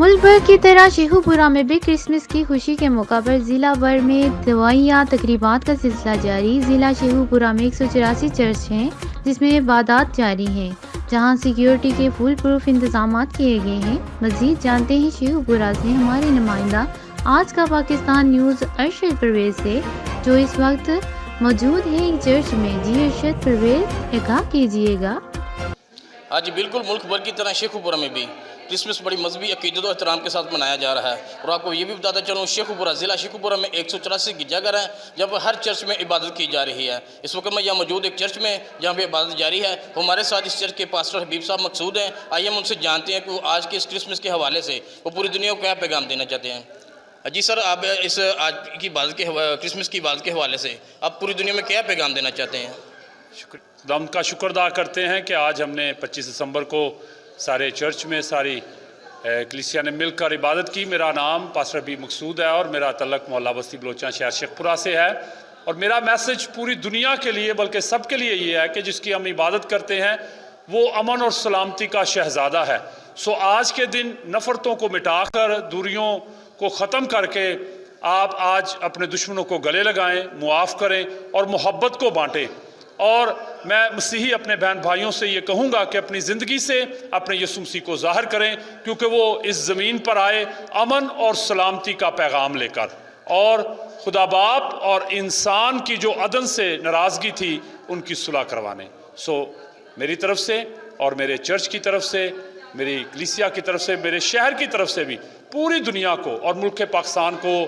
ملک بھر کی طرح شیخوپورہ میں بھی کرسمس کی خوشی کے موقع پر ضلع بھر میں دعائیہ تقریبات کا سلسلہ جاری۔ ضلع شیخوپورہ میں 184 چرچ ہیں جس میں عبادات جاری ہیں، جہاں سیکیورٹی کے فل پروف انتظامات کیے گئے ہیں۔ مزید جانتے ہیں شیخوپورہ سے ہمارے نمائندہ آج کا پاکستان نیوز ارشد پرویز سے، جو اس وقت موجود ہیں ایک چرچ میں۔ جی ارشد پرویز، آگاہ کیجیے گا۔ آج بالکل ملک بھر کی طرح شیخوپورہ میں بھی کرسمس بڑی مذہبی عقیدت و احترام کے ساتھ منایا جا رہا ہے، اور آپ کو یہ بھی بتاتا چلوں شیخوپورہ ضلع شیخوپورہ میں 184 گرجا گھر ہیں جب ہر چرچ میں عبادت کی جا رہی ہے۔ اس وقت میں یہاں موجود ایک چرچ میں جہاں پہ عبادت جاری ہے۔ ہمارے ساتھ اس چرچ کے پاسٹر حبیب صاحب مقصود ہیں، آئیے ہم ان سے جانتے ہیں کہ وہ آج کے اس کرسمس کے حوالے سے وہ پوری دنیا کو کیا پیغام دینا چاہتے ہیں۔ جی سر، آپ اس آج کی عبادت کے کرسمس کی عبادت کے حوالے سے آپ پوری دنیا میں کیا پیغام دینا چاہتے ہیں؟ ہم کا شکر ادا کرتے ہیں کہ آج ہم نے 25 دسمبر کو سارے چرچ میں ساری کلیسیا نے مل کر عبادت کی۔ میرا نام پاسٹر حبیب مقصود ہے اور میرا تعلق محلہ بستی بلوچاں شہر شیخوپورہ سے ہے، اور میرا میسج پوری دنیا کے لیے بلکہ سب کے لیے یہ ہے کہ جس کی ہم عبادت کرتے ہیں وہ امن اور سلامتی کا شہزادہ ہے۔ سو آج کے دن نفرتوں کو مٹا کر، دوریوں کو ختم کر کے آپ آج اپنے دشمنوں کو گلے لگائیں، معاف کریں اور محبت کو بانٹیں۔ اور میں مسیحی اپنے بہن بھائیوں سے یہ کہوں گا کہ اپنی زندگی سے اپنے یسوع مسیح کو ظاہر کریں، کیونکہ وہ اس زمین پر آئے امن اور سلامتی کا پیغام لے کر، اور خدا باپ اور انسان کی جو عدن سے ناراضگی تھی ان کی صلح کروانے۔ سو میری طرف سے اور میرے چرچ کی طرف سے، میری کلیسیا کی طرف سے، میرے شہر کی طرف سے بھی پوری دنیا کو اور ملک پاکستان کو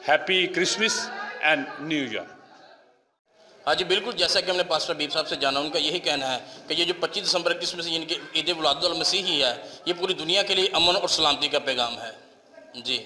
happy Christmas and new year. ہاں جی بالکل، جیسا کہ ہم نے پاسٹر حبیب صاحب سے جانا، ان کا یہی کہنا ہے کہ یہ جو 25 دسمبر کرسمس یعنی کہ عید ولادت المسیح ہے، یہ پوری دنیا کے لیے امن اور سلامتی کا پیغام ہے۔ جی